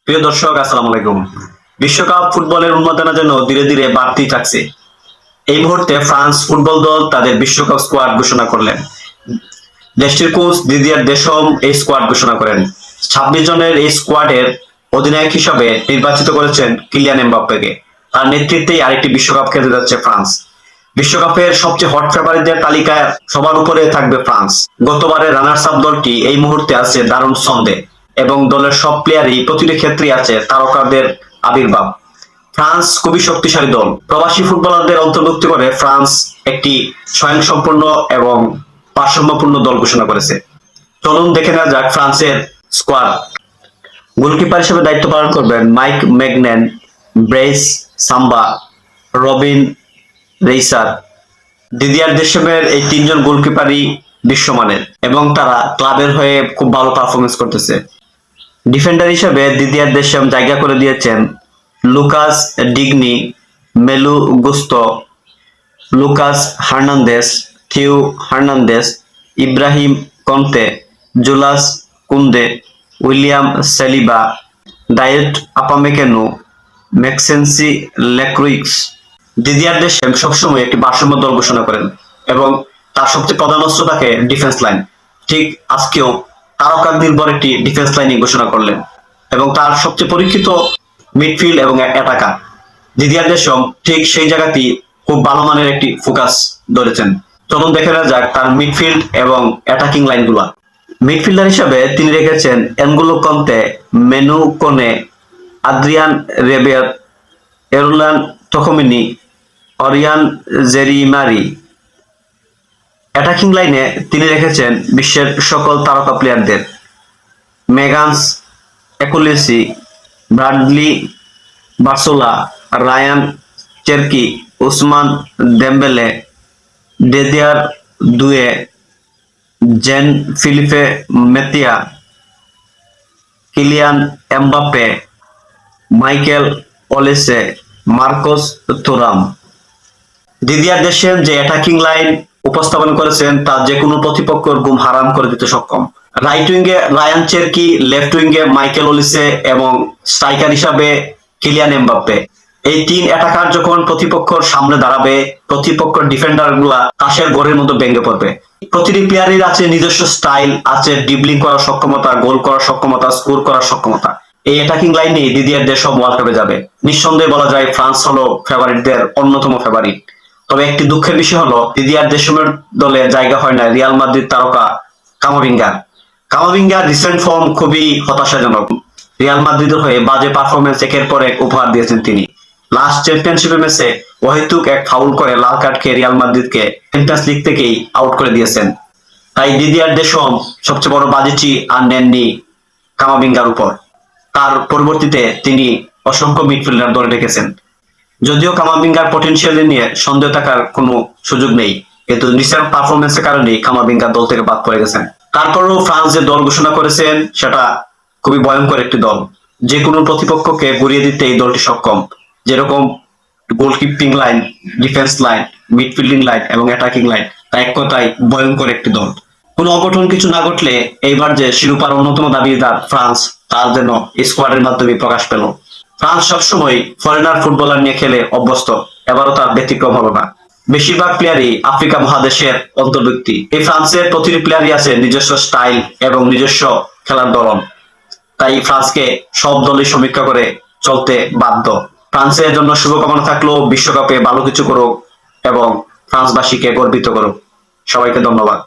প্রিয় দর্শক, আসসালামু আলাইকুম। বিশ্বকাপ ফুটবলের উন্মাদনা যেন ধীরে ধীরে বাড়তেই থাকছে। এই মুহূর্তে ফ্রান্স ফুটবল দল তাদের বিশ্বকাপ স্কোয়াড ঘোষণা করলেন। দেশটির কোচ দিদিয়ার দেশম এই স্কোয়াড ঘোষণা করেন। 26 জনের এই স্কোয়াডের অধিনায়ক হিসাবে নির্বাচিত করেছেন কিলিয়ান এমবাপ্পেকে। তার নেতৃত্বেই আরেকটি বিশ্বকাপ খেলতে যাচ্ছে ফ্রান্স। বিশ্বকাপের সবচেয়ে হট ফেভারিটদের তালিকায় সবার উপরে থাকবে ফ্রান্স। গতবারের রানার্স আপ দলটি এই মুহূর্তে আছে দারুণ ছন্দে এবং দলের সব প্লেয়ারই প্রতিটি ক্ষেত্রে আছে তারকাদের আবির্ভাব। ফ্রান্স খুবই শক্তিশালী দল। প্রবাসী ফুটবলারদের অন্তর্ভুক্ত করে ফ্রান্স একটি স্বয়ংসম্পূর্ণ এবং ভারসাম্যপূর্ণ দল ঘোষণা করেছে। চলুন দেখে নেওয়া যাক ফ্রান্সের স্কোয়াড। গোলকিপার হিসেবে দায়িত্ব পালন করবেন মাইক ম্যাগনেন, ব্রেস সাম্বা, রবিন রেইসার। দিদিয়ার দেশমের এই তিনজন গোলকিপারই বিশ্বমানের এবং তারা ক্লাবের হয়ে খুব ভালো পারফরমেন্স করতেছে। ডিফেন্ডার হিসেবে দিদিয়ার দেশম জায়গা করে দিয়েছেন Lucas Digne, Malo Gusto, Lucas Hernandez, Theo Hernandez, Ibrahima Konate, Jules Kounde, William Saliba, Dayot Upamecano, Maxence Lacroix. Didier Deschamps সবসময় একটি ভারসাম্য দল ঘোষণা করেন এবং তার সবচেয়ে প্রধান অস্ত্র থাকে ডিফেন্স লাইন। ঠিক আজকেও তারকা নির্ভর একটি ডিফেন্স লাইন ঘোষণা করলেন এবং তার সবচেয়ে পরীক্ষিত মিডফিল্ড এবং অ্যাটাকার। দিদিয়ার দেশম ঠিক সেই জায়গাতেই খুব ভালো মানের একটি ফোকাস ধরেছেন। চলুন দেখে নেওয়া যাক তার মিডফিল্ড এবং অ্যাটাকিং লাইনগুলা। মিডফিল্ডার হিসেবে তিনি রেখেছেন N'Golo Kante, Manu Kone, Adrien Rabiot, Aurelien টকোমিনি, অরিয়ান জেরিমারি। অ্যাটাকিং লাইনে তিনি রেখেছেন বিশ্বের সকল তারকা প্লেয়ারদের: Magnes Akliouche, Bradley Barcola, Rayan Cherki, Ousmane Dembele, Desire Doue, Jean Philippe Mateta, Kylian Mbappe, Michael Olise, Marcus Thuram. Didier দেশের যে অ্যাটাকিং লাইন উপস্থাপন করেছেন তা যে কোনো প্রতিপক্ষের ঘুম হারাম করে দিতে সক্ষম। রাইট উইঙ্গে রায়ান চেরকি, লেফট উইঙ্গে মাইকেল অলিসে এবং স্ট্রাইকার হিসাবে কিলিয়ান এমবাপ্পে। এই তিন অ্যাটাকার যখন প্রতিপক্ষের সামনে দাঁড়াবে, প্রতিপক্ষের ডিফেন্ডার গুলা তাসের ঘরের মতো ভেঙে পড়বে। প্রতিটি প্লেয়ারের আছে নিজস্ব স্টাইল, আছে ড্রিবলিং করার সক্ষমতা, গোল করার সক্ষমতা, স্কোর করার সক্ষমতা। এই অ্যাটাকিং লাইনে দিদিয়ার দেশম ওয়ার্ল্ড কাপে যাবে। নিঃসন্দেহে বলা যায় ফ্রান্স হলো ফেভারিটদের অন্যতম ফেভারিট। তবে একটি দুঃখের বিষয় হলো দিদিয়ার দেশমের দলে জায়গা হয় না রিয়াল মাদ্রিদ তারকা কামাভিঙ্গার। কামাভিঙ্গার রিসেন্ট ফর্ম খুবই হতাশাজনক। রিয়াল মাদ্রিদের হয়ে বাজে পারফরমেন্স একের পর এক উপহার দিয়েছেন তিনি। লাস্ট চ্যাম্পিয়নশিপ ম্যাচে অহেতুক এক ফাউল করে লাল কার্ড খেয়ে রিয়াল মাদ্রিদকে চ্যাম্পিয়ন্স লিগ থেকেই আউট করে দিয়েছেন। তাই দিদিয়ার দেশম সবচেয়ে বড় বাজেটি আর নেননি কামাভিঙ্গার উপর। তার পরবর্তীতে তিনি অসংখ্য মিডফিল্ডার দলে রেখেছেন। যদিও কামাভিঙ্গার পটেনশিয়াল নিয়ে সন্দেহ থাকার কোনো সুযোগ নেই, কিন্তু রিসেন্ট পারফরমেন্সের কারণে কামাভিঙ্গা দল থেকে বাদ পড়ে গেছেন। তারপরেও ফ্রান্স যে দল ঘোষণা করেছেন সেটা খুবই ভয়ঙ্কর একটি দল। যে কোনো প্রতিপক্ষকে গড়িয়ে দিতে এই দলটি সক্ষম। যেরকম গোলকিপিং লাইন, ডিফেন্স লাইন, মিডফিল্ডিং লাইন এবং অ্যাটাকিং লাইন, তা এক কথায় ভয়ঙ্কর একটি দল। কোনো অঘটন কিছু না ঘটলে এইবার যে শিরোপার অন্যতম দাবিদার ফ্রান্স, তার যেন স্কোয়াডের মাধ্যমে প্রকাশ পেল। ফ্রান্স সবসময় ফরেনার ফুটবলার নিয়ে খেলে অভ্যস্ত, এবারও তার ব্যতিক্রম হলো না। বেশিরভাগ প্লেয়ারই আফ্রিকা মহাদেশের অন্তর্ভুক্তি। এই ফ্রান্সের প্রতিটি প্লেয়ারই আছে নিজস্ব স্টাইল এবং নিজস্ব খেলার ধরন। তাই ফ্রান্সকে সব দলই সমীক্ষা করে চলতে বাধ্য। ফ্রান্সের জন্য শুভকামনা থাকলো, বিশ্বকাপে ভালো কিছু করুক এবং ফ্রান্সবাসীকে গর্বিত করুক। সবাইকে ধন্যবাদ।